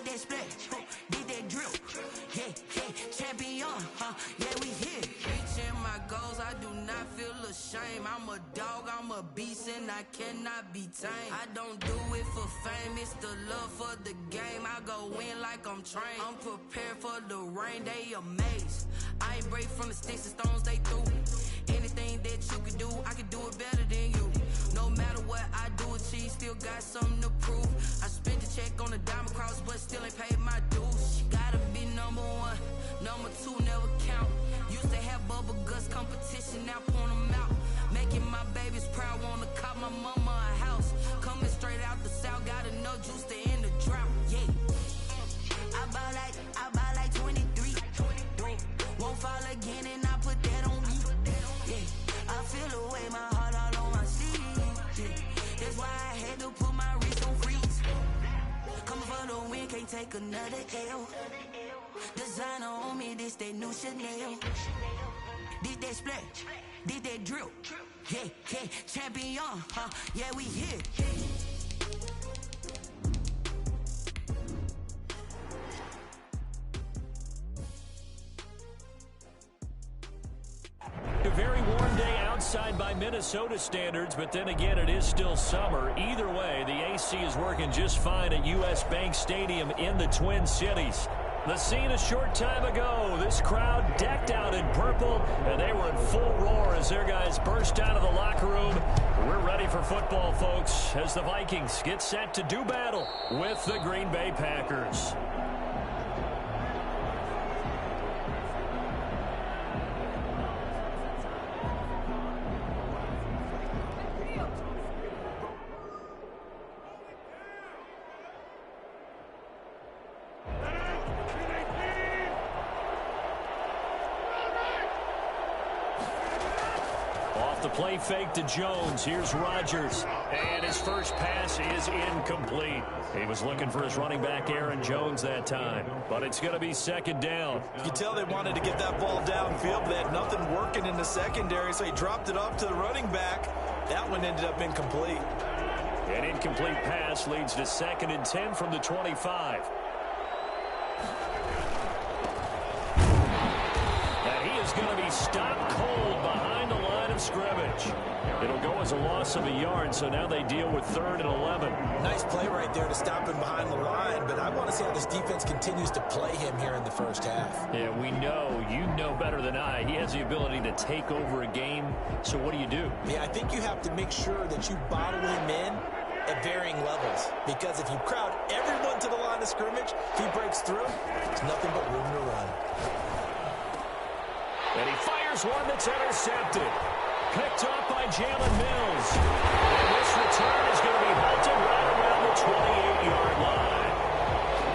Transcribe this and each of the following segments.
Did that split, did that drill. Yeah, champion, yeah, we here. Reaching my goals, I do not feel ashamed. I'm a dog, I'm a beast, and I cannot be tamed. I don't do it for fame, it's the love for the game. I go in like I'm trained. I'm prepared for the rain, they amazed. I ain't break from the sticks and stones they threw. Anything that you can do, I can do it better than you. No matter what I do achieve, still got something to prove. I spent the check on the diamond cross, but still ain't paid my dues. Gotta be number one, number two never count. Used to have bubble guts competition, now point them out. Making my babies proud, wanna cop my mama a house. Coming straight out the south, got enough juice to end the drought. Yeah, I buy like 23. Won't fall again, and I put that on me. Yeah, I feel the way, my heart all on my sleeve. Yeah, that's why I had to put my wrist on freeze. Coming for the win, can't take another L. Designer on me, this that new Chanel. Did that split, did that drill. Yeah, champion, yeah, we here. A very warm day outside by Minnesota standards, but then again, it is still summer. Either way, the AC is working just fine at U.S. Bank Stadium in the Twin Cities. The scene a short time ago, this crowd decked out in purple, and they were in full roar as their guys burst out of the locker room. We're ready for football, folks, as the Vikings get set to do battle with the Green Bay Packers. The play fake to Jones. Here's Rodgers. And his first pass is incomplete. He was looking for his running back, Aaron Jones, that time. But it's going to be second down. You can tell they wanted to get that ball downfield, but they had nothing working in the secondary, so he dropped it off to the running back. That one ended up incomplete. An incomplete pass leads to 2nd and 10 from the 25. And he is going to be stopped cold behind the line of scrimmage. It'll go as a loss of a yard, so now they deal with 3rd and 11. Nice play right there to stop him behind the line, but I want to see how this defense continues to play him here in the first half. Yeah, we know, you know better than I, he has the ability to take over a game, so what do you do? Yeah, I think you have to make sure that you bottle him in at varying levels, because if you crowd everyone to the line of scrimmage, if he breaks through, there's nothing but room to run. And he fires one that's intercepted. Picked up by Jalen Mills. And this return is going to be halted right around the 28-yard line.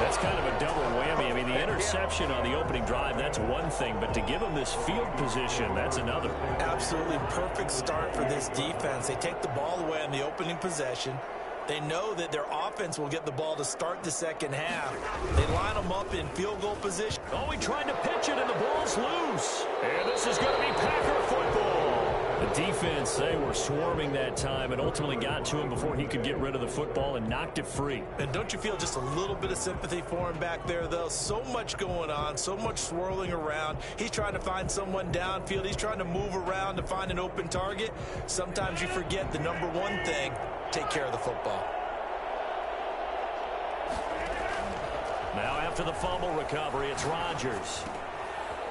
That's kind of a double whammy. I mean, the interception on the opening drive, that's one thing. But to give him this field position, that's another. Absolutely perfect start for this defense. They take the ball away on the opening possession. They know that their offense will get the ball to start the second half. They line them up in field goal position. Oh, he tried to pitch it, and the ball's loose. And this is going to be Packer football. The defense, they were swarming that time and ultimately got to him before he could get rid of the football and knocked it free. And don't you feel just a little bit of sympathy for him back there, though? So much going on, so much swirling around. He's trying to find someone downfield. He's trying to move around to find an open target. Sometimes you forget the number one thing: take care of the football. Now after the fumble recovery, it's Rodgers.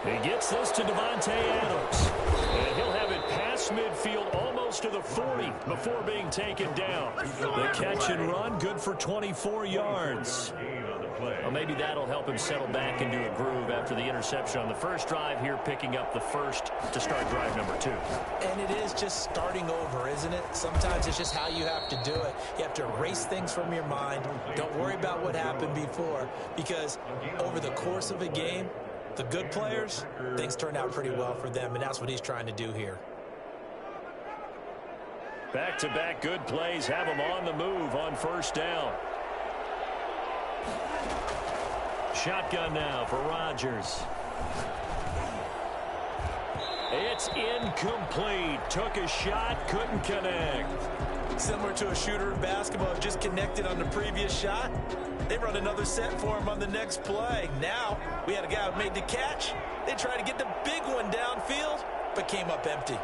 He gets this to Devontae Adams. And he'll have it past midfield almost to the 40 before being taken down. The catch and run, good for 24 yards. Well, maybe that'll help him settle back into a groove after the interception on the first drive here, picking up the first to start drive number 2. And it is just starting over, isn't it? Sometimes it's just how you have to do it. You have to erase things from your mind. Don't worry about what happened before, because over the course of a game, the good players, things turn out pretty well for them, and that's what he's trying to do here. Back-to-back good plays have him on the move on first down. Shotgun now for Rodgers. It's incomplete. Took a shot, couldn't connect. Similar to a shooter in basketball, just connected on the previous shot. They run another set for him on the next play. Now, we had a guy who made the catch. They tried to get the big one downfield, but came up empty.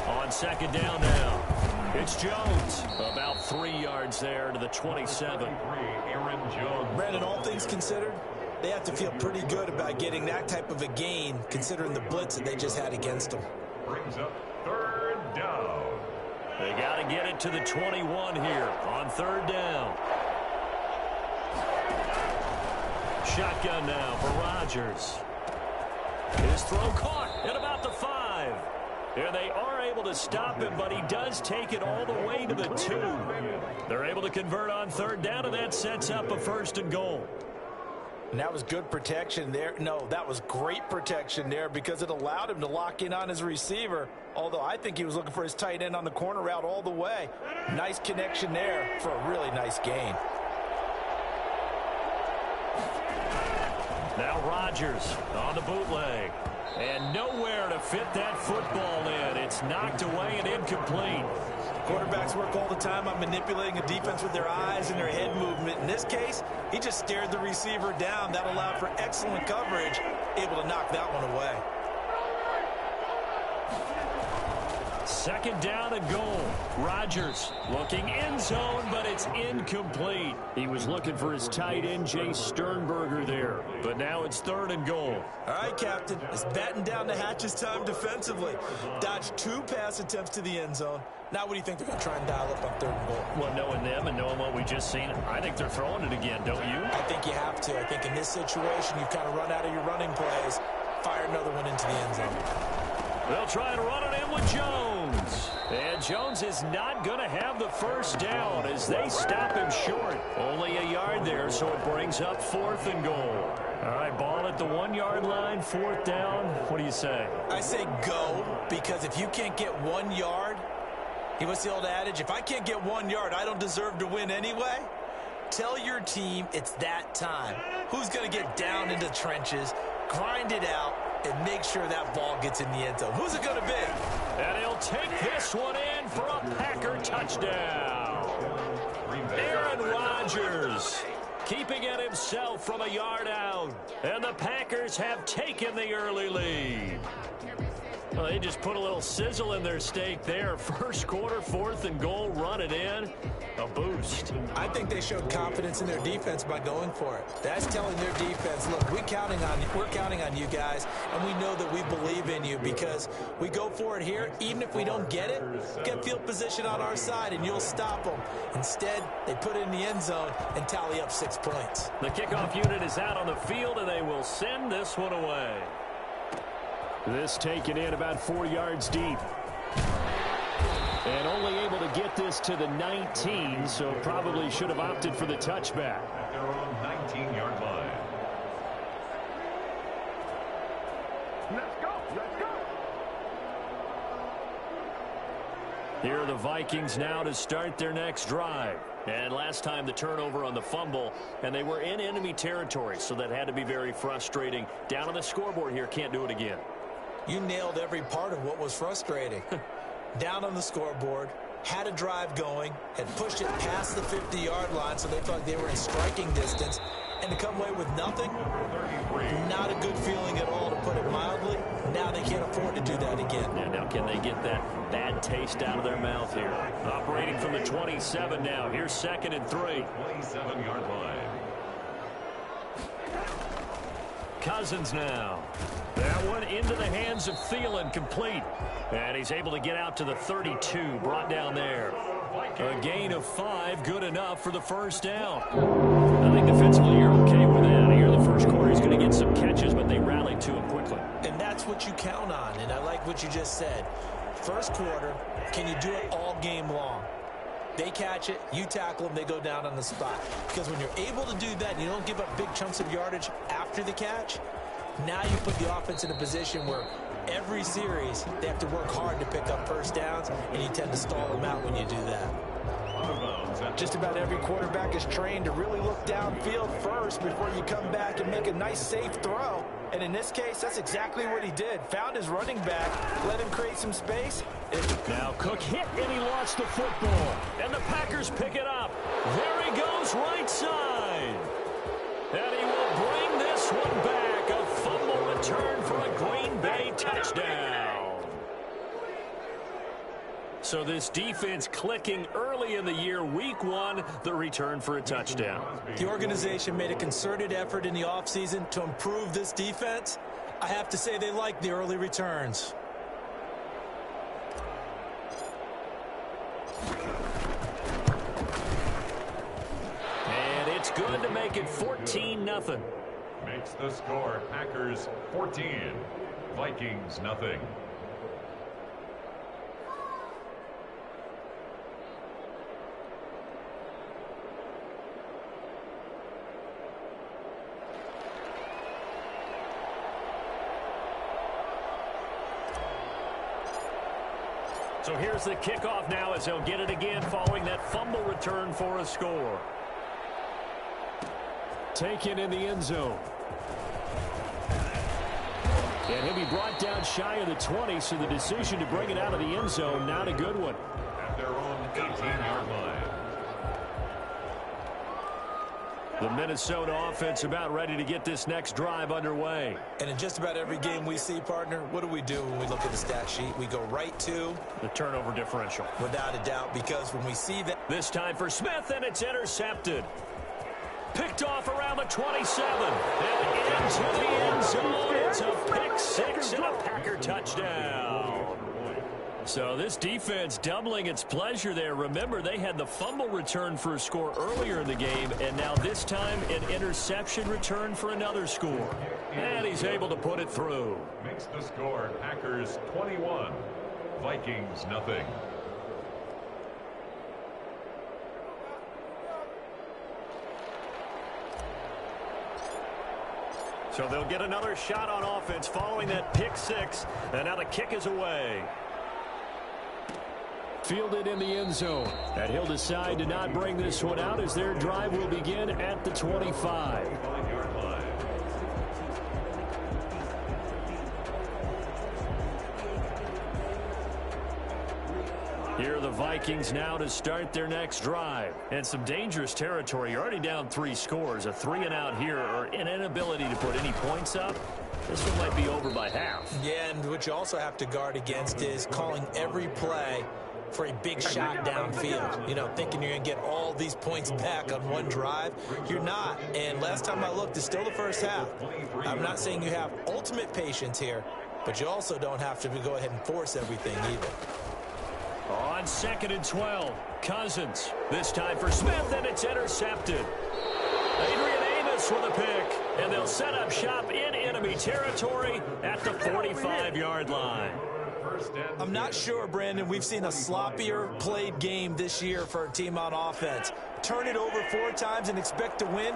On second down now, it's Jones. About 3 yards there to the 27. Brandon, all things considered, they have to feel pretty good about getting that type of a gain, considering the blitz that they just had against them. Brings up third down. They got to get it to the 21 here on third down. Shotgun now for Rodgers. His throw caught at about the 5. And they are able to stop him, but he does take it all the way to the 2. They're able to convert on third down, and that sets up a 1st and goal. And that was good protection there. No, that was great protection there because it allowed him to lock in on his receiver, although I think he was looking for his tight end on the corner route all the way. Nice connection there for a really nice gain. Now Rodgers on the bootleg. And nowhere to fit that football in. It's knocked away and incomplete. Quarterbacks work all the time on manipulating a defense with their eyes and their head movement. In this case, he just stared the receiver down. That allowed for excellent coverage, able to knock that one away. Second down and goal. Rodgers looking end zone, but it's incomplete. He was looking for his tight end, Jay Sternberger there. But now it's 3rd and goal. All right, Captain. It's batten down the hatches time defensively. Dodged 2 pass attempts to the end zone. Now what do you think they're going to try and dial up on 3rd and goal? Well, knowing them and knowing what we just seen, I think they're throwing it again, don't you? I think you have to. I think in this situation, you've kind of run out of your running plays. Fire another one into the end zone. They'll try and run it in with Jones. And Jones is not going to have the first down as they stop him short. Only a yard there, so it brings up 4th and goal. All right, ball at the 1-yard line, 4th down. What do you say? I say go, because if you can't get 1 yard, what's the old adage? If I can't get 1 yard, I don't deserve to win anyway. Tell your team it's that time. Who's going to get down into the trenches, grind it out, and make sure that ball gets in the end zone? Who's it going to be? And he'll take this one in for a Packer touchdown. Aaron Rodgers keeping it himself from a yard out. And the Packers have taken the early lead. Well, they just put a little sizzle in their steak there. First quarter, 4th and goal, run it in. A boost. I think they showed confidence in their defense by going for it. That's telling their defense, look, we're counting on you guys, and we know that we believe in you because we go for it here. Even if we don't get it, get field position on our side, and you'll stop them. Instead, they put it in the end zone and tally up 6 points. The kickoff unit is out on the field, and they will send this one away. This taken in about 4 yards deep. And only able to get this to the 19, so probably should have opted for the touchback. At their own 19-yard line. Let's go! Let's go! Here are the Vikings now to start their next drive. And last time the turnover on the fumble, and they were in enemy territory, so that had to be very frustrating. Down on the scoreboard here, can't do it again. You nailed every part of what was frustrating. Down on the scoreboard, had a drive going, had pushed it past the 50-yard line so they thought they were in striking distance, and to come away with nothing, not a good feeling at all, to put it mildly. Now they can't afford to do that again. Yeah, now can they get that bad taste out of their mouth here? Operating from the 27 now. Here's 2nd and 3. 27-yard line. Cousins now. That one into the hands of Thielen, complete. And he's able to get out to the 32, brought down there. A gain of 5, good enough for the first down. I think defensively you're okay with that. Here in the first quarter, he's going to get some catches, but they rallied to him quickly. And that's what you count on, and I like what you just said. First quarter, can you do it all game long? They catch it, you tackle them, they go down on the spot. Because when you're able to do that, and you don't give up big chunks of yardage after the catch, now you put the offense in a position where every series they have to work hard to pick up first downs, and you tend to stall them out when you do that. Just about every quarterback is trained to really look downfield first before you come back and make a nice, safe throw. And in this case, that's exactly what he did. Found his running back, let him create some space. Now Cook hit, and he lost the football. And the Packers pick it up. There he goes, right side. And he will bring this one back. A fumble return for a Green Bay touchdown. So this defense clicking early in the year, week one, the return for a touchdown. The organization made a concerted effort in the offseason to improve this defense. I have to say they like the early returns. And it's good to make it 14-0. Makes the score Packers 14, Vikings nothing. So here's the kickoff now as they'll get it again following that fumble return for a score. Taken in the end zone. And he'll be brought down shy of the 20, so the decision to bring it out of the end zone, not a good one. At their own 18-yard line. The Minnesota offense about ready to get this next drive underway. And in just about every game we see, partner, what do when we look at the stat sheet? We go right to the turnover differential. Without a doubt, because when we see that. This time for Smith, and it's intercepted. Picked off around the 27. And into the end zone. It's a pick six and a Packer touchdown. So this defense doubling its pleasure there. Remember, they had the fumble return for a score earlier in the game, and now this time an interception return for another score. And he's able to put it through. Makes the score Packers 21, Vikings nothing. So they'll get another shot on offense following that pick six, and now the kick is away. Fielded in the end zone. And he'll decide to not bring this one out as their drive will begin at the 25. Here are the Vikings now to start their next drive. And some dangerous territory. You're already down 3 scores. A 3-and-out here or an inability to put any points up. This one might be over by half. Yeah, and what you also have to guard against is calling every play for a big shot downfield. You know, thinking you're going to get all these points back on one drive. You're not. And last time I looked, it's still the first half. I'm not saying you have ultimate patience here, but you also don't have to go ahead and force everything either. On 2nd and 12, Cousins. This time for Smith, and it's intercepted. Adrian Amos with a pick, and they'll set up shop in enemy territory at the 45-yard line. I'm not sure, Brandon, we've seen a sloppier played game this year for a team on offense. Turn it over 4 times and expect to win?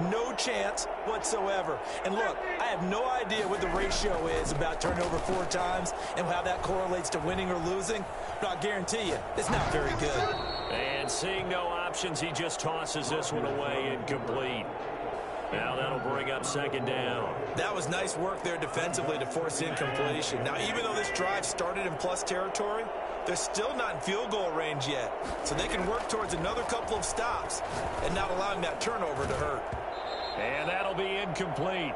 No chance whatsoever. And look, I have no idea what the ratio is about turnover 4 times and how that correlates to winning or losing, but I'll guarantee you, it's not very good. And seeing no options, he just tosses this one away incomplete. Now that'll bring up 2nd down. That was nice work there defensively to force incompletion. Now, even though this drive started in plus territory, they're still not in field goal range yet. So they can work towards another couple of stops and not allowing that turnover to hurt. And that'll be incomplete.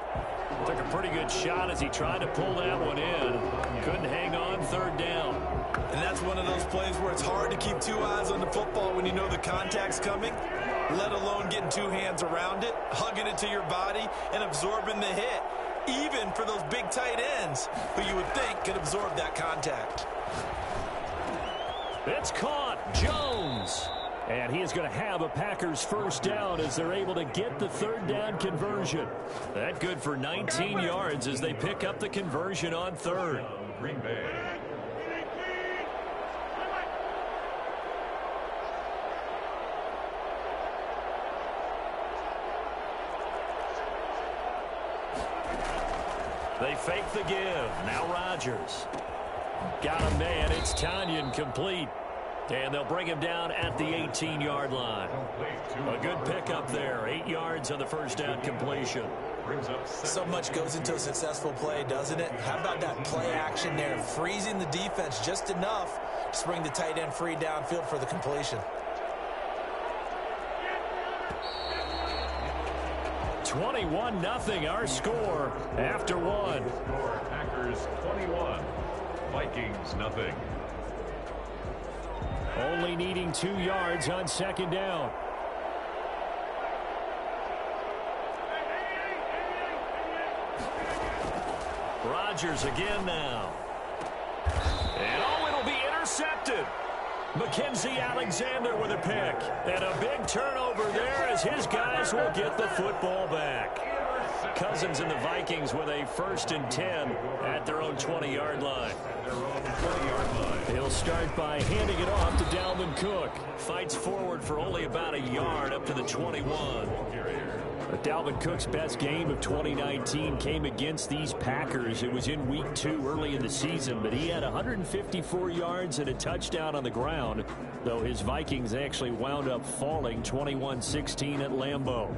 Took a pretty good shot as he tried to pull that one in. Couldn't hang on 3rd down. And that's one of those plays where it's hard to keep 2 eyes on the football when you know the contact's coming, let alone getting 2 hands around it, hugging it to your body, and absorbing the hit, even for those big tight ends who you would think could absorb that contact. It's caught. Jones. And he is going to have a Packers 1st down as they're able to get the 3rd down conversion. That good for 19 yards as they pick up the conversion on 3rd. Green Bay. They fake the give. Now Rodgers. Got a man. It's Tanyan complete. And they'll bring him down at the 18-yard line. A good pickup there. 8 yards on the first down completion. So much goes into a successful play, doesn't it? How about that play action there? Freezing the defense just enough to bring the tight end free downfield for the completion. 21-0 our score after one. Packers 21, Vikings nothing. Only needing 2 yards on second down. Rodgers again now. And it'll be intercepted. Mackenzie Alexander with a pick. And a big turnover there as his guys will get the football back. Cousins and the Vikings with a 1st and 10 at their own 20-yard line. He'll start by handing it off to Dalvin Cook. Fights forward for only about a yard up to the 21. But Dalvin Cook's best game of 2019 came against these Packers. It was in Week 2 early in the season, but he had 154 yards and a touchdown on the ground, though his Vikings actually wound up falling 21-16 at Lambeau.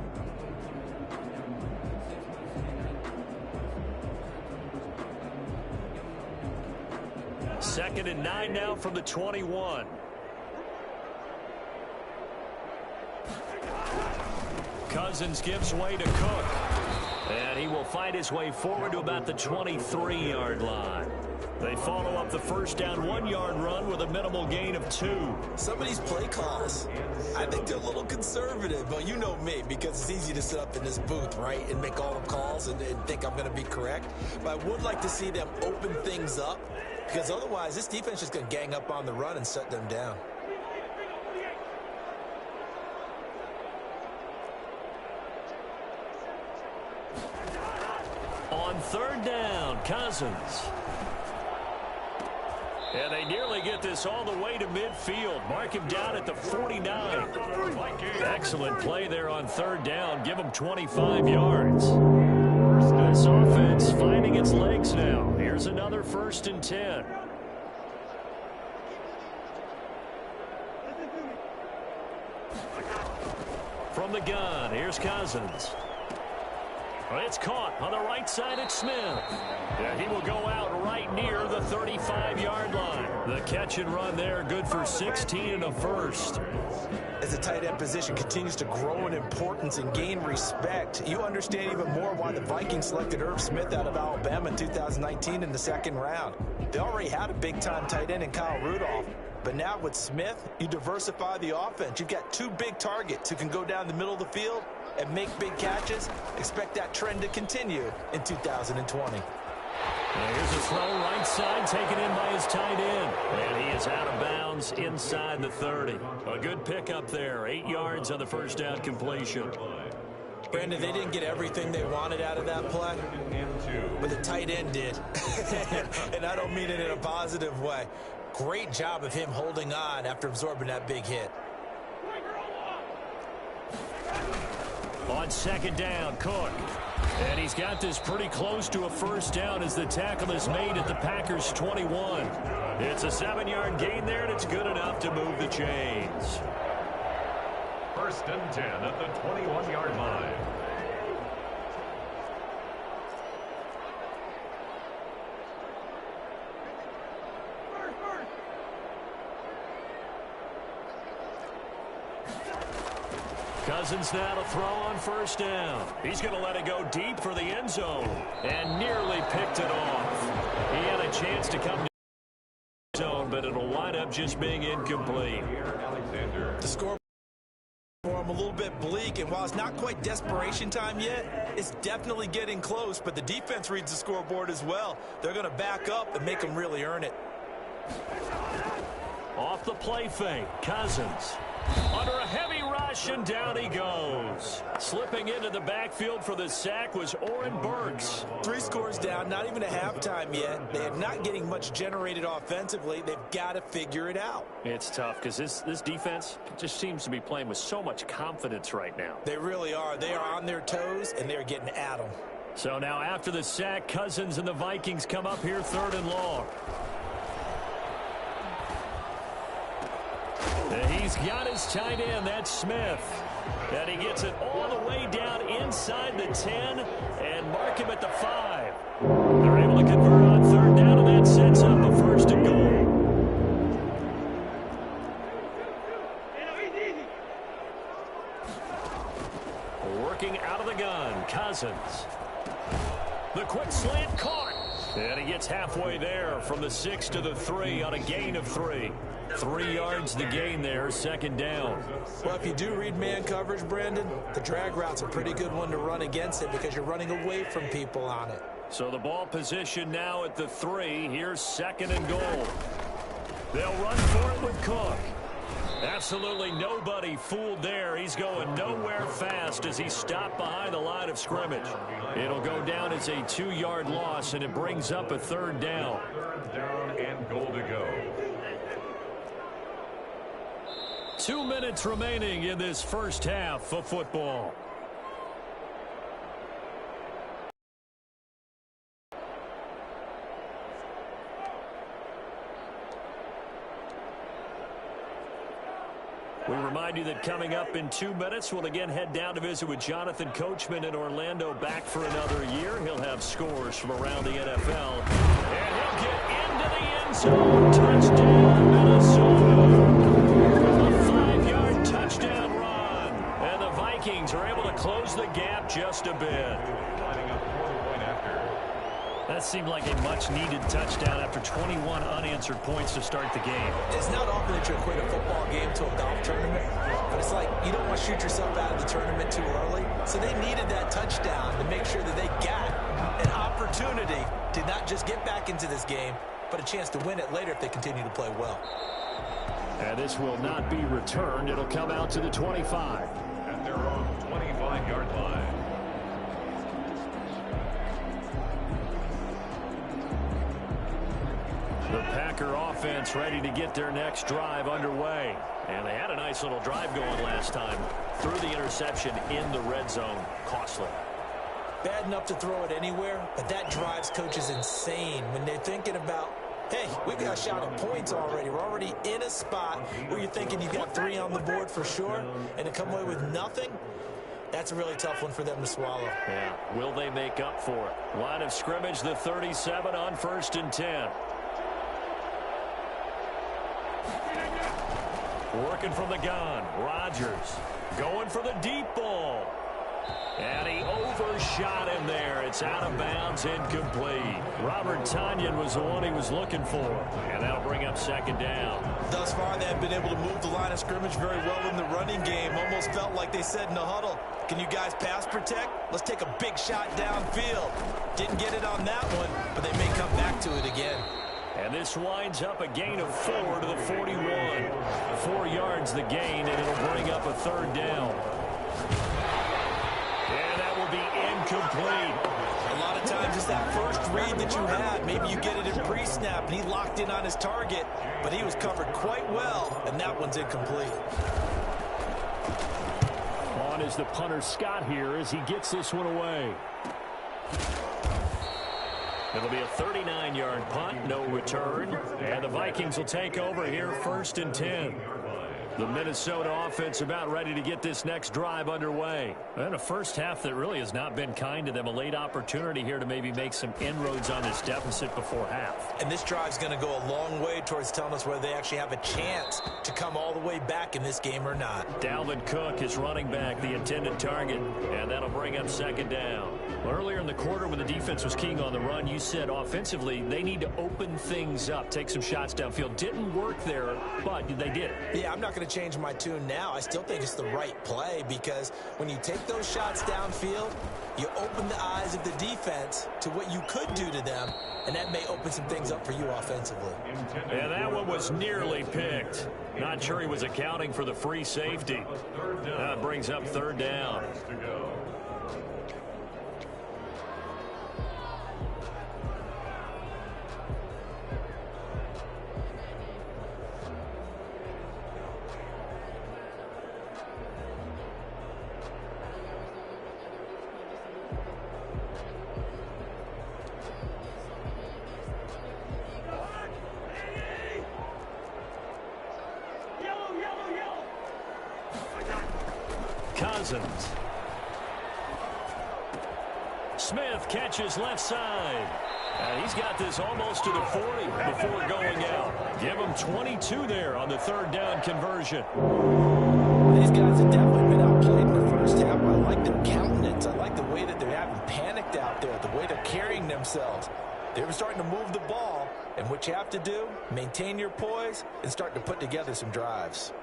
Second and 9 now from the 21. Cousins gives way to Cook. And he will find his way forward to about the 23-yard line. They follow up the first down 1-yard run with a minimal gain of 2. Some of these play calls, I think they're a little conservative. But you know me, because it's easy to sit up in this booth, right, and make all the calls and think I'm going to be correct. But I would like to see them open things up, because otherwise this defense is going to gang up on the run and shut them down. On third down, Cousins. And they nearly get this all the way to midfield. Mark him down at the 49. Excellent play there on third down. Give him 25 yards. This offense finding its legs now. Here's another 1st and 10. From the gun, here's Cousins. It's caught on the right side at Smith. And he will go out right near the 35-yard line. The catch and run there, good for 16 and a first. As the tight end position continues to grow in importance and gain respect, you understand even more why the Vikings selected Irv Smith out of Alabama in 2019 in the 2nd round. They already had a big-time tight end in Kyle Rudolph. But now with Smith, you diversify the offense. You've got 2 big targets who can go down the middle of the field and make big catches. Expect that trend to continue in 2020. Here's a throw right side taken in by his tight end. And he is out of bounds inside the 30. A good pickup there. 8 yards on the first down completion. Brandon, they didn't get everything they wanted out of that play, but the tight end did. And I don't mean it in a positive way. Great job of him holding on after absorbing that big hit. On second down, Cook. And he's got this pretty close to a first down as the tackle is made at the Packers' 21. It's a 7-yard gain there, and it's good enough to move the chains. 1st and 10 at the 21-yard line. Cousins now to throw on first down. He's going to let it go deep for the end zone and nearly picked it off. He had a chance to come to the zone, but it'll wind up just being incomplete. The score for him a little bit bleak, and while it's not quite desperation time yet, it's definitely getting close, but the defense reads the scoreboard as well. They're going to back up and make them really earn it. Off the play fake, Cousins. Under a heavy rush, and down he goes. Slipping into the backfield for the sack was Oren Burks. 3 scores down, not even a halftime yet. They are not getting much generated offensively. They've got to figure it out. It's tough because this defense just seems to be playing with so much confidence right now. They really are. They are on their toes, and they're getting at them. So now after the sack, Cousins and the Vikings come up here 3rd and long. He's got his tight end, that's Smith. And he gets it all the way down inside the 10 and mark him at the 5. They're able to convert on third down, and that sets up a first and goal. Working out of the gun, Cousins. The quick slant caught. And he gets halfway there from the 6 to the 3 on a gain of 3. 3 yards the gain there, second down. Well, if you do read man coverage, Brandon, the drag route's a pretty good one to run against it because you're running away from people on it. So the ball position now at the 3. Here's second and goal. They'll run for it with Cook. Absolutely nobody fooled there. He's going nowhere fast as he stopped behind the line of scrimmage. It'll go down as a 2-yard loss, and it brings up a third down. Third down and goal to go. 2 minutes remaining in this first half of football. We remind you that coming up in 2 minutes, we'll again head down to visit with Jonathan Coachman in Orlando, back for another year. He'll have scores from around the NFL. And he'll get into the end zone. Touchdown, Minnesota. A 5-yard touchdown run. And the Vikings are able to close the gap just a bit. That seemed like a much-needed touchdown after 21 unanswered points to start the game. It's not often that you equate a football game to a golf tournament, but it's like you don't want to shoot yourself out of the tournament too early. So they needed that touchdown to make sure that they got an opportunity to not just get back into this game, but a chance to win it later if they continue to play well. And this will not be returned. It'll come out to the 25. At their own 25-yard line. The Packer offense ready to get their next drive underway. And they had a nice little drive going last time. Threw the interception in the red zone. Costly. Bad enough to throw it anywhere, but that drives coaches insane when they're thinking about, hey, we've got a shot at points already. We're already in a spot where you're thinking you've got 3 on the board for sure, and to come away with nothing, that's a really tough one for them to swallow. Yeah, will they make up for it? Line of scrimmage, the 37 on 1st and 10. Working from the gun, Rodgers going for the deep ball. And he overshot him there. It's out of bounds, incomplete. Robert Tonyan was the one he was looking for. And that'll bring up second down. Thus far, they have been able to move the line of scrimmage very well in the running game. Almost felt like they said in the huddle, can you guys pass protect? Let's take a big shot downfield. Didn't get it on that one, but they may come back to it again. And this winds up a gain of 4 to the 41. 4 yards the gain, and it'll bring up a third down. And that will be incomplete. A lot of times it's that first read that you had. Maybe you get it in pre-snap, and he locked in on his target, but he was covered quite well, and that one's incomplete. On is the punter Scott here as he gets this one away. It'll be a 39-yard punt, no return. And the Vikings will take over here 1st and 10. The Minnesota offense about ready to get this next drive underway. And a first half that really has not been kind to them. A late opportunity here to maybe make some inroads on this deficit before half. And this drive's going to go a long way towards telling us whether they actually have a chance to come all the way back in this game or not. Dalvin Cook is running back, the intended target. And that'll bring up second down. Well, earlier in the quarter when the defense was keying on the run, you said offensively they need to open things up, take some shots downfield. Didn't work there, but they did. Yeah, I'm not going to change my tune now. I still think it's the right play because when you take those shots downfield, you open the eyes of the defense to what you could do to them, and that may open some things up for you offensively. And that one was nearly picked. Not sure he was accounting for the free safety. That brings up third down. Cousins. Smith catches left side. And he's got this almost to the 40 before going out. Give him 22 there on the third down conversion. These guys have definitely been outplayed in the first half. I like their countenance. I like the way that they haven't panicked out there, the way they're carrying themselves. They were starting to move the ball, and what you have to do, maintain your poise and start to put together some drives.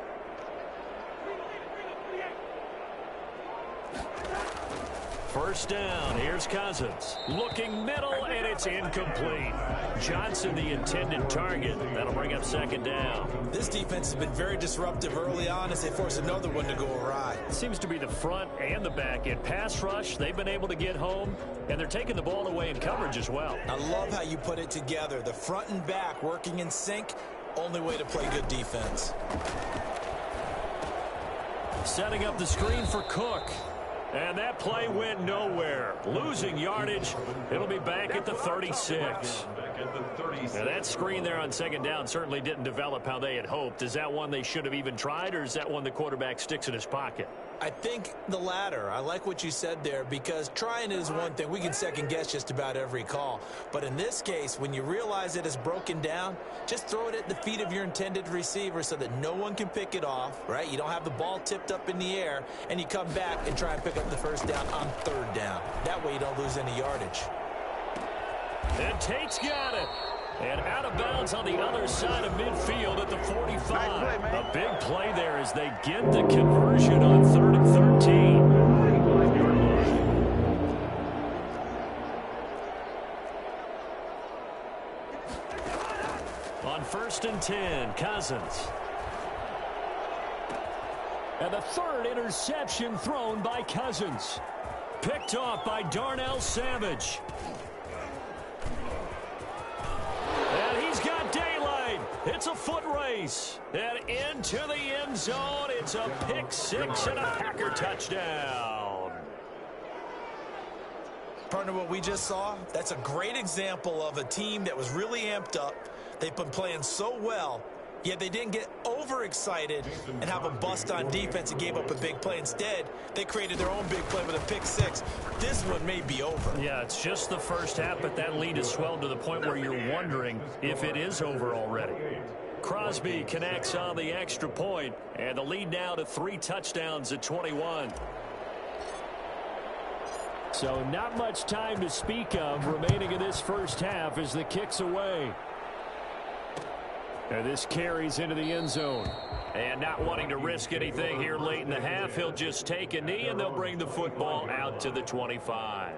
First down, here's Cousins. Looking middle, and it's incomplete. Johnson, the intended target. That'll bring up second down. This defense has been very disruptive early on as they force another one to go awry. Seems to be the front and the back end. Pass rush, they've been able to get home, and they're taking the ball away in coverage as well. I love how you put it together. The front and back working in sync. Only way to play good defense. Setting up the screen for Cook. And that play went nowhere. Losing yardage. It'll be back at the 36. Now that screen there on second down certainly didn't develop how they had hoped. Is that one they should have even tried, or is that one the quarterback sticks in his pocket? I think the latter. I like what you said there, because trying is one thing. We can second guess just about every call. But in this case, when you realize it is broken down, just throw it at the feet of your intended receiver so that no one can pick it off, right? You don't have the ball tipped up in the air, and you come back and try and pick up the first down on third down. That way you don't lose any yardage. And Tate's got it. And out of bounds on the other side of midfield at the 45. A big play there as they get the conversion on 3rd and 13. On 1st and 10, Cousins. And the third interception thrown by Cousins. Picked off by Darnell Savage. And he's got daylight. It's a foot race. And into the end zone. It's a pick six and a Packer touchdown. Partner, what we just saw, that's a great example of a team that was really amped up. They've been playing so well, yet they didn't get overexcited and have a bust on defense and gave up a big play. Instead, they created their own big play with a pick six. This one may be over. Yeah, it's just the first half, but that lead has swelled to the point where you're wondering if it is over already. Crosby connects on the extra point, and the lead now to 3 touchdowns at 21. So not much time to speak of remaining in this first half as the kick's away. And this carries into the end zone. And not wanting to risk anything here late in the half, he'll just take a knee, and they'll bring the football out to the 25.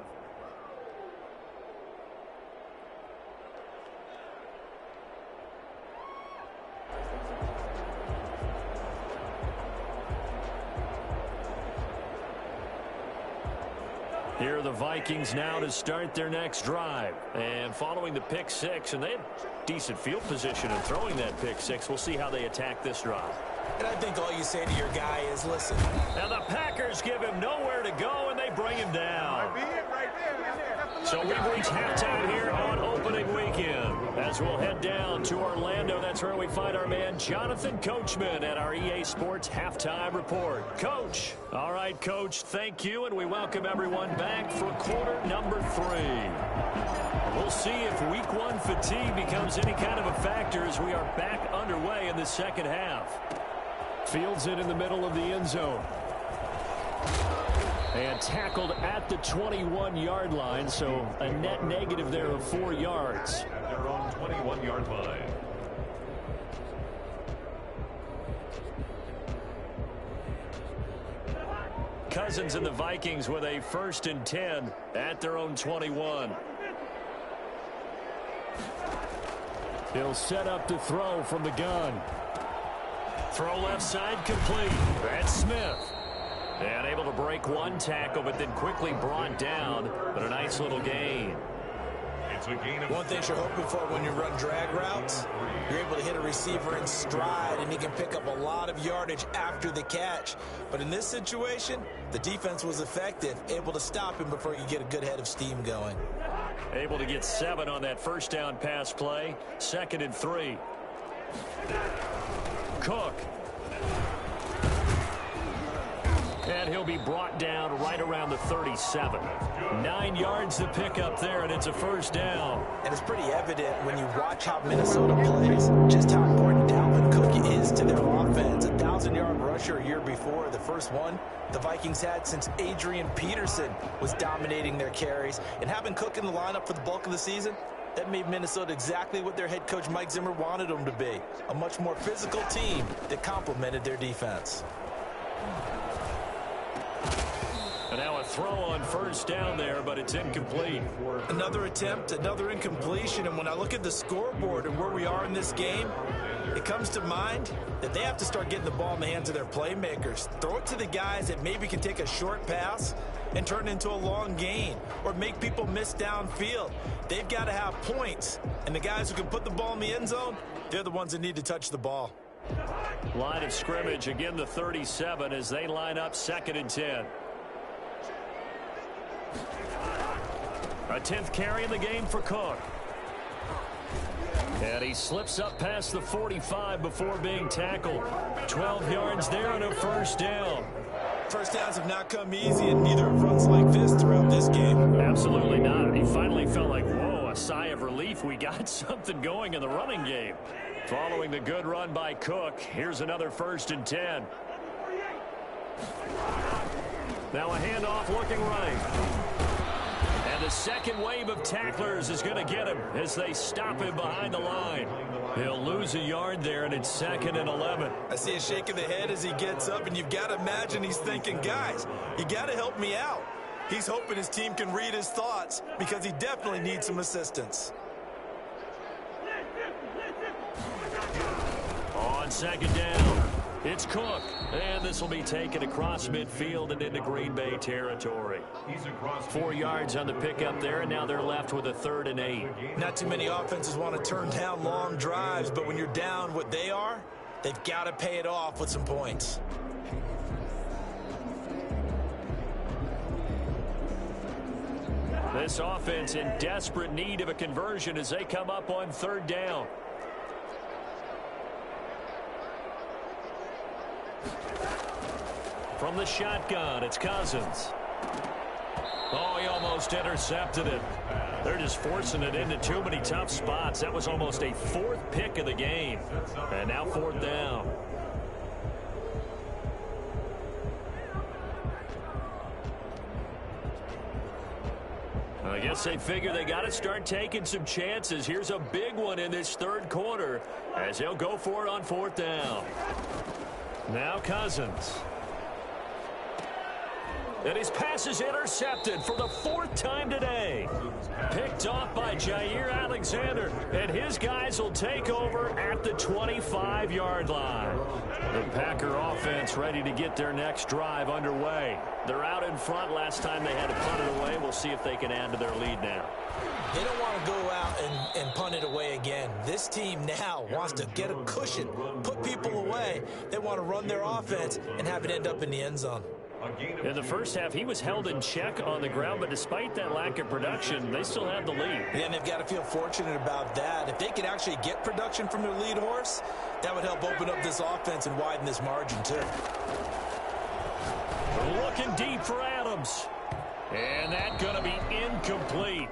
Here are the Vikings now to start their next drive. And following the pick six, and they had decent field position in throwing that pick six. We'll see how they attack this drive. And I think all you say to your guy is, listen. Now the Packers give him nowhere to go, and they bring him down. So we've reached halftime here on opening weekend. As we'll head down to Orlando, that's where we find our man Jonathan Coachman at our EA Sports Halftime Report. Coach. All right, Coach, thank you, and we welcome everyone back for quarter number 3. We'll see if week 1 fatigue becomes any kind of a factor as we are back underway in the second half. Fields it in the middle of the end zone. And tackled at the 21-yard line, so a net negative there of 4 yards. At their own 21-yard line. Cousins and the Vikings with a 1st and 10 at their own 21. He'll set up to throw from the gun. Throw left side complete. That's Smith. And able to break 1 tackle, but then quickly brought down. But a nice little gain. It's a gain of One thing you're hoping for when you run drag routes, you're able to hit a receiver in stride, and he can pick up a lot of yardage after the catch. But in this situation, the defense was effective, able to stop him before you get a good head of steam going. Able to get 7 on that first down pass play. 2nd and 3. Cook. And he'll be brought down right around the 37. 9 yards to pick up there, and it's a first down. And it's pretty evident when you watch how Minnesota plays, just how important Dalvin Cook is to their offense. 1,000-yard rusher a year before, the first one the Vikings had since Adrian Peterson was dominating their carries. And having Cook in the lineup for the bulk of the season, that made Minnesota exactly what their head coach Mike Zimmer wanted them to be, a much more physical team that complemented their defense. And now a throw on first down there, but it's incomplete. Another attempt, another incompletion, and when I look at the scoreboard and where we are in this game, it comes to mind that they have to start getting the ball in the hands of their playmakers. Throw it to the guys that maybe can take a short pass and turn it into a long gain or make people miss downfield. They've got to have points, and the guys who can put the ball in the end zone, they're the ones that need to touch the ball. Line of scrimmage, again the 37 as they line up 2nd and 10. A 10th carry in the game for Cook. And he slips up past the 45 before being tackled. 12 yards there and a first down. First downs have not come easy, and neither have runs like this throughout this game. Absolutely not. He finally felt like, whoa, a sigh of relief. We got something going in the running game. Following the good run by Cook, here's another 1st and 10. Now a handoff looking right. And the second wave of tacklers is going to get him as they stop him behind the line. He'll lose a yard there, and it's 2nd and 11. I see a shake of the head as he gets up, and you've got to imagine he's thinking, guys, you got to help me out. He's hoping his team can read his thoughts because he definitely needs some assistance. On 2nd down, it's Cook. And this will be taken across midfield and into Green Bay territory. 4 yards on the pickup there, and now they're left with a 3rd and 8. Not too many offenses want to turn down long drives, but when you're down what they are, they've got to pay it off with some points. This offense in desperate need of a conversion as they come up on 3rd down. From the shotgun, it's Cousins. Oh, he almost intercepted it. They're just forcing it into too many tough spots. That was almost a 4th pick of the game. And now 4th down. I guess they figure they got to start taking some chances. Here's a big one in this 3rd quarter as they'll go for it on 4th down. Now Cousins. And his pass is intercepted for the 4th time today. Picked off by Jair Alexander. And his guys will take over at the 25-yard line. The Packer offense ready to get their next drive underway. They're out in front. Last time they had to punt it away. We'll see if they can add to their lead now. They don't want to go out and punt it away again. This team now wants to get a cushion, put people away. They want to run their offense and have it end up in the end zone. In the first half, he was held in check on the ground, but despite that lack of production, they still have the lead. Yeah, and they've got to feel fortunate about that. If they could actually get production from their lead horse, that would help open up this offense and widen this margin, too. Looking deep for Adams. And that's going to be incomplete.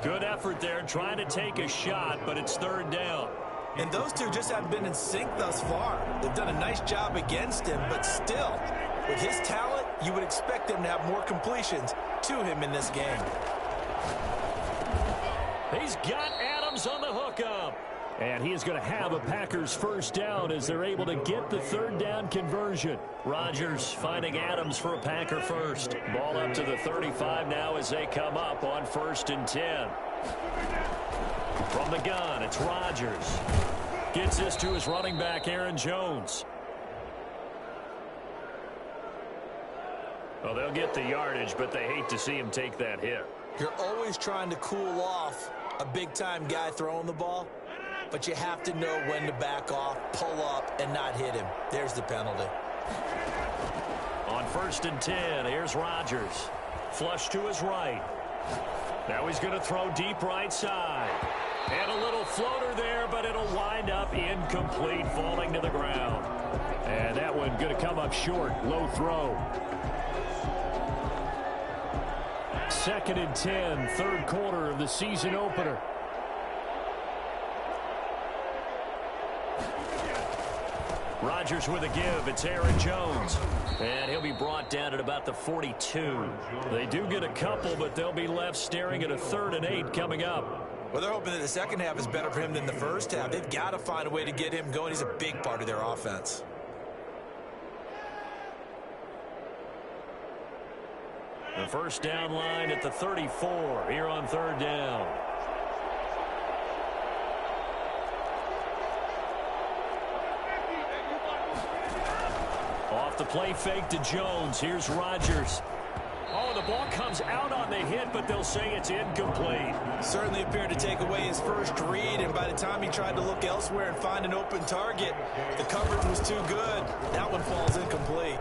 Good effort there, trying to take a shot, but it's 3rd down. And those two just haven't been in sync thus far. They've done a nice job against him, but still, with his talent, you would expect them to have more completions to him in this game. He's got Adams on the hookup. And he is going to have a Packers 1st down as they're able to get the 3rd down conversion. Rodgers finding Adams for a Packer 1st. Ball up to the 35 now as they come up on 1st and 10. From the gun, it's Rodgers. Gets this to his running back, Aaron Jones. Well, they'll get the yardage, but they hate to see him take that hit. You're always trying to cool off a big-time guy throwing the ball, but you have to know when to back off, pull up, and not hit him. There's the penalty. On 1st and 10, here's Rodgers. Flush to his right. Now he's going to throw deep right side. And a little floater there, but it'll wind up incomplete, falling to the ground. And that one going to come up short. Low throw. 2nd and 10, third quarter of the season opener. Rodgers with a give. It's Aaron Jones. And he'll be brought down at about the 42. They do get a couple, but they'll be left staring at a 3rd and 8 coming up. Well, they're hoping that the second half is better for him than the first half. They've got to find a way to get him going. He's a big part of their offense. The first down line at the 34 here on 3rd down. Off the play fake to Jones. Here's Rodgers. Oh, the ball comes out on the hit, but they'll say it's incomplete. Certainly appeared to take away his first read, and by the time he tried to look elsewhere and find an open target, the coverage was too good. That one falls incomplete.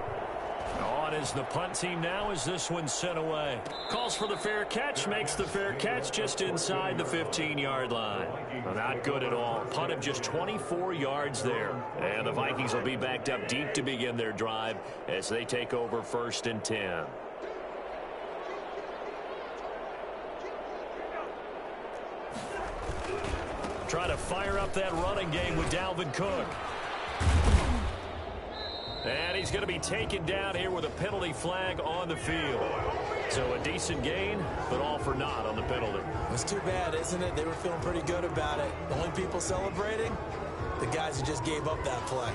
On is the punt team now as this one's sent away. Calls for the fair catch, makes the fair catch just inside the 15-yard line. Well, not good at all. Punt of just 24 yards there. And the Vikings will be backed up deep to begin their drive as they take over 1st and 10. Try to fire up that running game with Dalvin Cook. And he's going to be taken down here with a penalty flag on the field. So a decent gain, but all for naught on the penalty. It's too bad, isn't it? They were feeling pretty good about it. The only people celebrating, the guys who just gave up that play.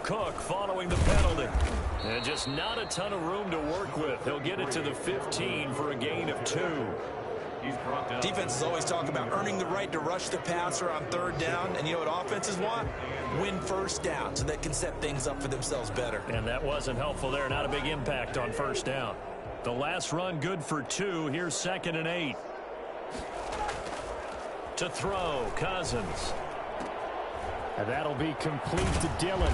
Cook following the penalty. And just not a ton of room to work with. He'll get it to the 15 for a gain of 2. Defenses always talk about earning the right to rush the passer on 3rd down. And you know what offenses want? Win 1st down so they can set things up for themselves better. And that wasn't helpful there. Not a big impact on 1st down. The last run good for 2. Here's 2nd and 8. To throw, Cousins. And that'll be complete to Dillon.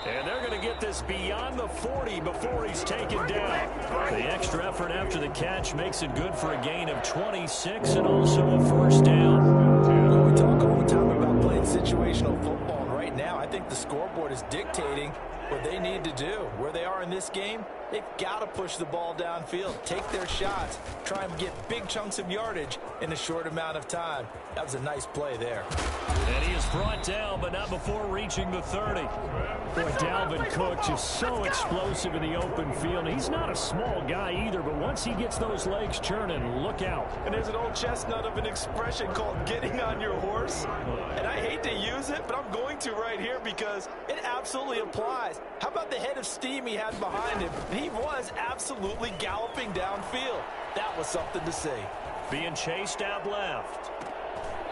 And they're going to get this beyond the 40 before he's taken down. The extra effort after the catch makes it good for a gain of 26 and also a 1st down. We talk all the time about playing situational football. And right now, I think the scoreboard is dictating what they need to do. Where they are in this game, they've got to push the ball downfield, take their shots, try and get big chunks of yardage in a short amount of time. That was a nice play there. And he is brought down, but not before reaching the 30. Boy, Dalvin Cook just so explosive in the open field. He's not a small guy either, but once he gets those legs churning, look out. And there's an old chestnut of an expression called getting on your horse. And I hate to use it, but I'm going to right here because it absolutely applies. How about the head of steam he had behind him? He was absolutely galloping downfield. That was something to see. Being chased out left.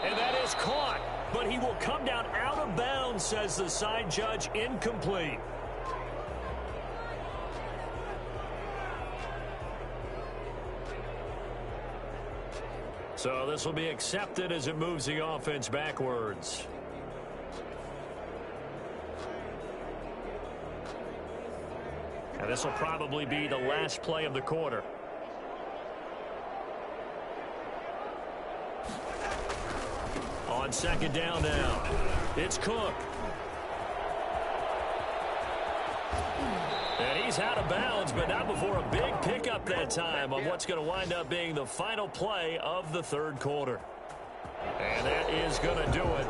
And that is caught. But he will come down out of bounds, says the side judge. Incomplete. So this will be accepted as it moves the offense backwards. And this will probably be the last play of the quarter. On 2nd down now, it's Cook. And he's out of bounds, but not before a big pickup that time on what's going to wind up being the final play of the 3rd quarter. And that is going to do it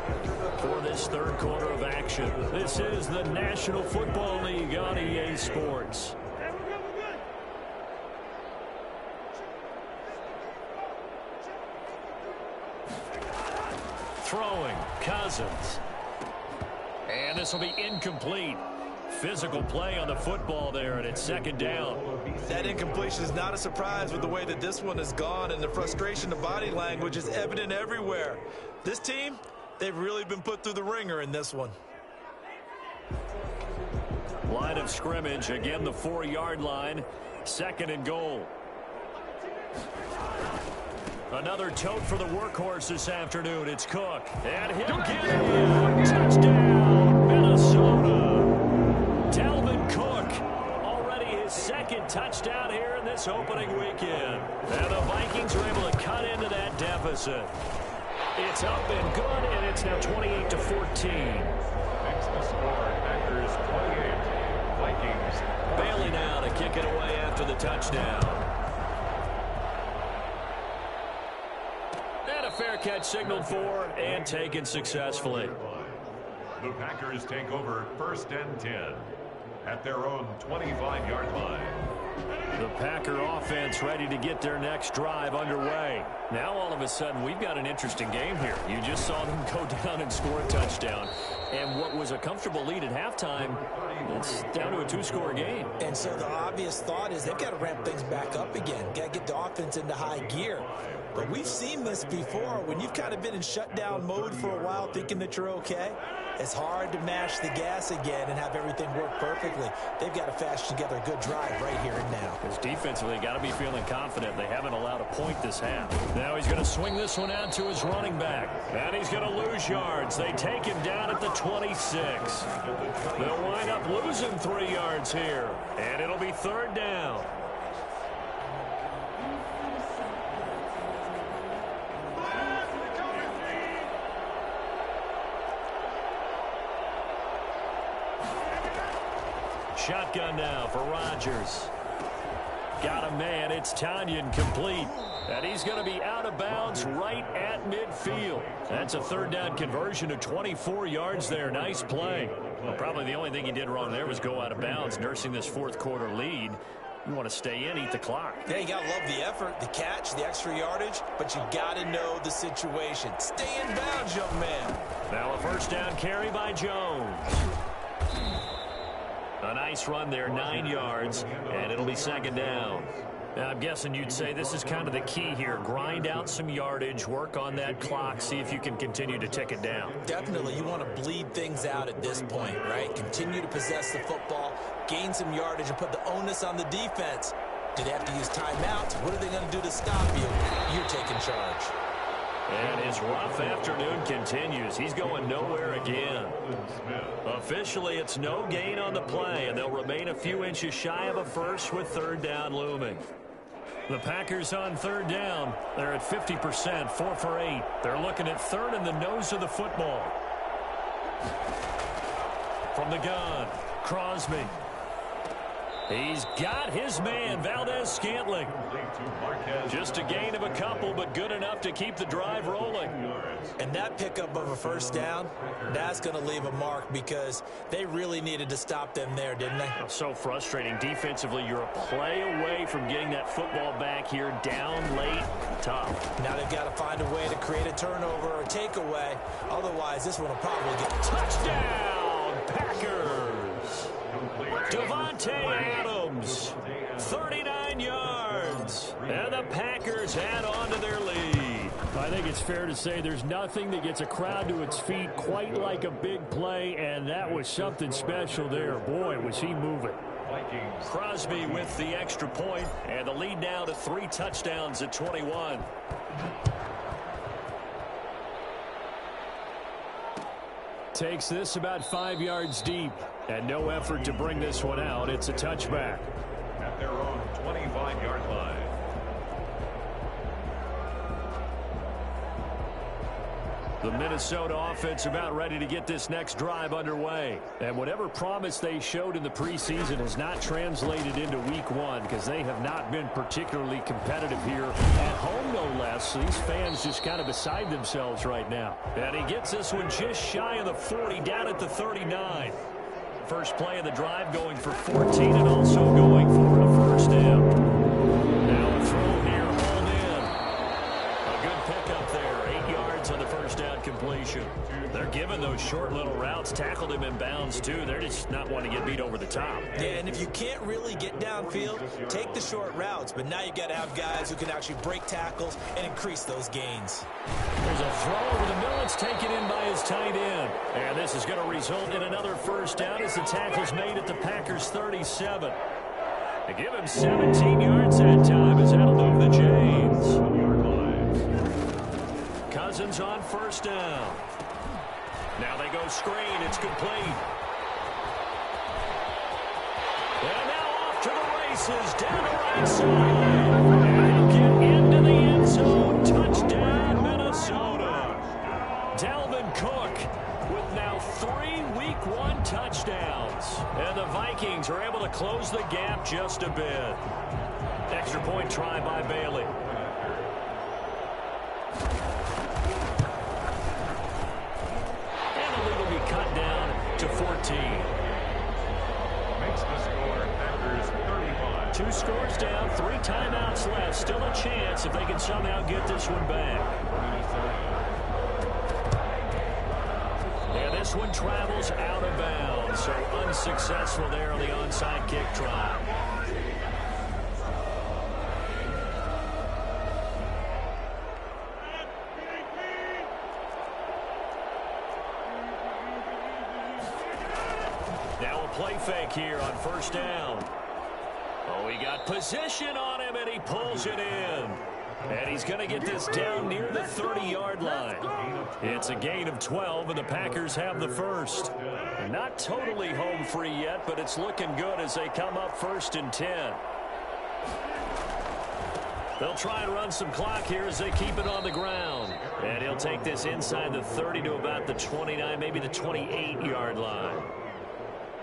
for this 3rd quarter of action. This is the National Football League on EA Sports. Throwing, Cousins. And this will be incomplete. Physical play on the football there, and it's 2nd down. That incompletion is not a surprise with the way that this one has gone, and the frustration of body language is evident everywhere. This team, they've really been put through the ringer in this one. Line of scrimmage, again the 4-yard line, 2nd and goal. Another tote for the workhorse this afternoon. It's Cook. And he'll get it. Touchdown, Minnesota. Dalvin Cook. Already his second touchdown here in this opening weekend. And the Vikings are able to cut into that deficit. It's up and good, and it's now 28-14. Makes the score Packers 28, Vikings. Bailey now to kick it away after the touchdown. And a fair catch signaled for and taken successfully. The Packers take over 1st and 10 at their own 25-yard line. The Packer offense ready to get their next drive underway. Now all of a sudden we've got an interesting game here. You just saw them go down and score a touchdown. And what was a comfortable lead at halftime, it's down to a 2-score game. And so the obvious thought is they've got to ramp things back up again. Got to get the offense into high gear. But we've seen this before. When you've kind of been in shutdown mode for a while thinking that you're okay, it's hard to mash the gas again and have everything work perfectly. They've got to fashion together a good drive right here and now. Because defensively, got to be feeling confident. They haven't allowed a point this half. Now he's going to swing this one out to his running back. And he's going to lose yards. They take him down at the 26. They'll wind up losing 3 yards here. And it'll be 3rd down. Shotgun now for Rodgers. Got a man. It's Tanyan complete. And he's going to be out of bounds right at midfield. That's a 3rd down conversion of 24 yards there. Nice play. Well, probably the only thing he did wrong there was go out of bounds, nursing this 4th quarter lead. You want to stay in, eat the clock. Yeah, you got to love the effort, the catch, the extra yardage, but you got to know the situation. Stay in bounds, young man. Now a 1st down carry by Jones. A nice run there, 9 yards, and it'll be 2nd down. Now, I'm guessing you'd say this is kind of the key here. Grind out some yardage, work on that clock, see if you can continue to tick it down. Definitely. You want to bleed things out at this point, right? Continue to possess the football, gain some yardage, and put the onus on the defense. Do they have to use timeouts? What are they going to do to stop you? You're taking charge. And his rough afternoon continues. He's going nowhere again. Officially, it's no gain on the play, and they'll remain a few inches shy of a first with 3rd down looming. The Packers on 3rd down. They're at 50%, 4 for 8. They're looking at 3rd in the nose of the football. From the gun, Crosby. He's got his man, Valdez-Scantling. Just a gain of a couple, but good enough to keep the drive rolling. And that pickup of a 1st down, that's going to leave a mark because they really needed to stop them there, didn't they? So frustrating. Defensively, you're a play away from getting that football back here down late. Tough. Now they've got to find a way to create a turnover or takeaway. Otherwise, this one will probably get touchdown, Packers. Devontae Adams, 39 yards, and the Packers add on to their lead. I think it's fair to say there's nothing that gets a crowd to its feet quite like a big play, and that was something special there. Boy, was he moving. Crosby with the extra point, and the lead now to 3 touchdowns at 21. Takes this about 5 yards deep, and no effort to bring this one out. It's a touchback. At their own 25-yard line. The Minnesota offense about ready to get this next drive underway. And whatever promise they showed in the preseason has not translated into week 1 because they have not been particularly competitive here at home, no less. So these fans just kind of beside themselves right now. And he gets this one just shy of the 40, down at the 39. First play of the drive going for 14 and also going for a 1st down. Now a throw here, hauled in. A good pickup there, 8 yards on the 1st down completion. They're giving those short little routes, tackled him in bounds too. They're just not wanting to get beat over the top. Yeah, and if you can't really get downfield, take the short routes. But now you got to have guys who can actually break tackles and increase those gains. There's a throw over the middle. It's taken in by his tight end. And this is going to result in another 1st down as the tackle's made at the Packers' 37. They give him 17 yards that time as that'll move the chains. Cousins on 1st down. Now they go screen. It's complete. passes down the right side. And he'll get into the end zone. Touchdown, Minnesota. Dalvin Cook with now 3 Week 1 touchdowns. And the Vikings are able to close the gap just a bit. Extra point try by Bailey. And the lead will be cut down to 14. Makes the score Packers 35. 2 scores down, 3 timeouts left. Still a chance if they can somehow get this one back. And this one travels out of bounds. So unsuccessful there on the onside kick try. Now a play fake here on first down. Oh, he got position on him, and he pulls it in. And he's going to get this down near the 30-yard line. It's a gain of 12, and the Packers have the first. Not totally home free yet, but it's looking good as they come up 1st and 10. They'll try and run some clock here as they keep it on the ground. And he'll take this inside the 30 to about the 29, maybe the 28-yard line.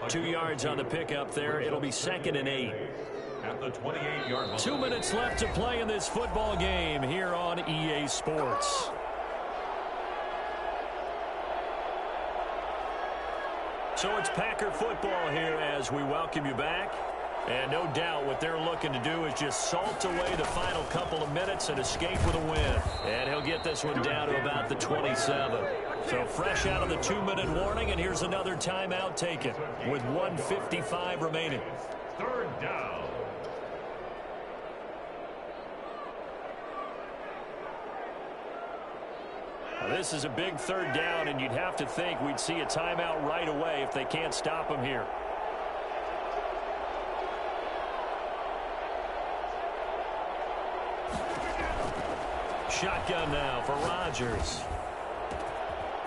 2 yards on the pickup there. It'll be 2nd and 8. At the 28-yard line. 2 minutes left to play in this football game here on EA Sports. So it's Packer football here as we welcome you back. And no doubt what they're looking to do is just salt away the final couple of minutes and escape with a win. And he'll get this one down to about the 27. So fresh out of the 2-minute warning, and here's another timeout taken with 1:55 remaining. 3rd down. Now, this is a big 3rd down, and you'd have to think we'd see a timeout right away if they can't stop him here. Shotgun now for Rodgers.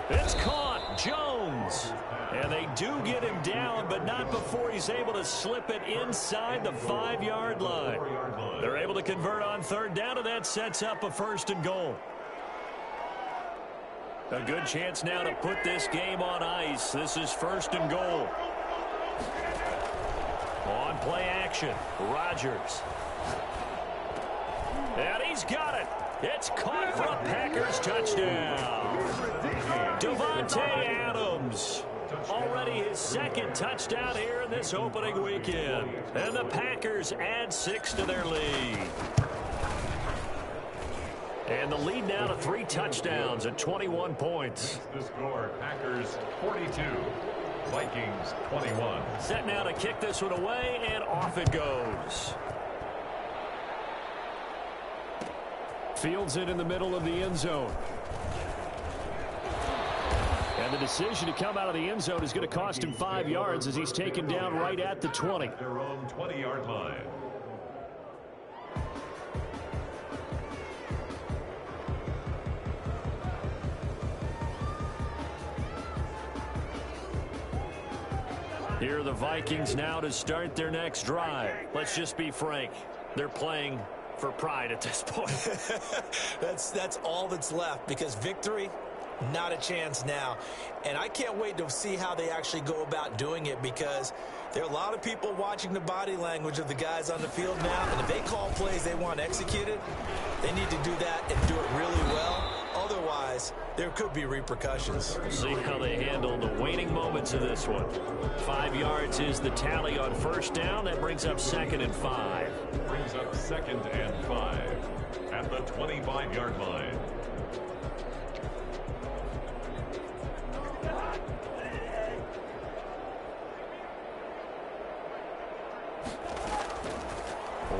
It's caught. Jones. And they do get him down, but not before he's able to slip it inside the 5-yard line. They're able to convert on 3rd down, and that sets up a 1st and goal. A good chance now to put this game on ice. This is 1st and goal. On play action, Rodgers. And he's got it. It's caught for a Packers touchdown. Davante Adams. Already his 2nd touchdown here in this opening weekend. And the Packers add 6 to their lead. And the lead now to 3 touchdowns at 21 points. The score, Packers 42, Vikings 21. Set now to kick this one away, and off it goes. Fields it in the middle of the end zone. And the decision to come out of the end zone is going to cost him 5 yards as he's taken down right at the 20. Their own 20-yard line. Here are the Vikings now to start their next drive. Let's just be frank. They're playing for pride at this point. That's all that's left, because victory, not a chance now. And I can't wait to see how they actually go about doing it, because there are a lot of people watching the body language of the guys on the field now, and if they call plays they want executed, they need to do that and do it really well. Otherwise, there could be repercussions. See how they handle the waning moments of this one. 5 yards is the tally on 1st down. That brings up 2nd and 5. Brings up 2nd and 5 at the 25-yard line.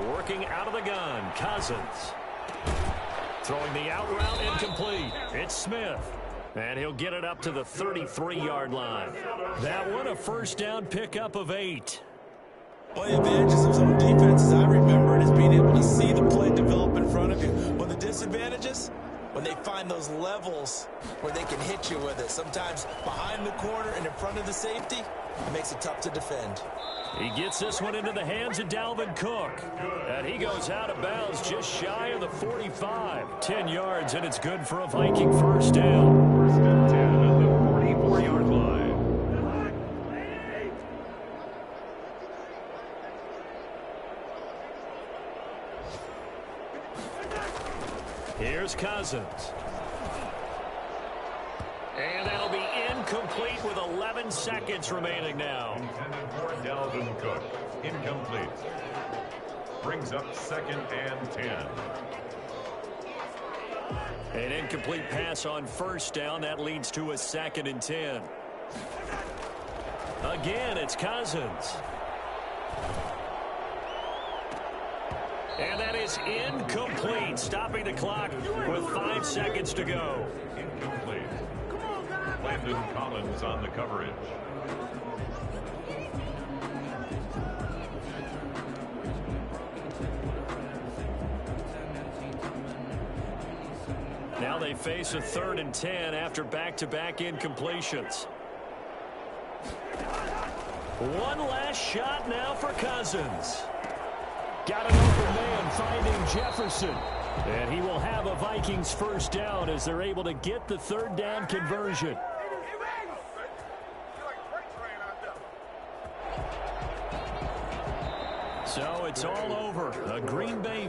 Working out of the gun, Cousins. Throwing the out route incomplete. It's Smith. And he'll get it up to the 33-yard line. That one a 1st down pickup of 8. One of the advantages of zone defense, as I remember it, is being able to see the play develop in front of you. One of the disadvantages, when they find those levels where they can hit you with it. Sometimes behind the corner and in front of the safety, It makes it tough to defend. He gets this one into the hands of Dalvin Cook. And he goes out of bounds just shy of the 45. 10 yards, and it's good for a Viking first down. First and 10 at the 44-yard line. Here's Cousins. And that'll be incomplete with 11 seconds remaining now. Intended for Dalvin Cook. Incomplete. Brings up 2nd and 10. An incomplete pass on first down. That leads to a 2nd and 10. Again, it's Cousins. And that is incomplete, stopping the clock with 5 seconds to go. Incomplete. Landon Collins on the coverage. Now they face a 3rd and 10 after back-to-back incompletions. One last shot now for Cousins. Got an open man finding Jefferson. And he will have a Vikings first down as they're able to get the 3rd down conversion. So it's all over. A Green Bay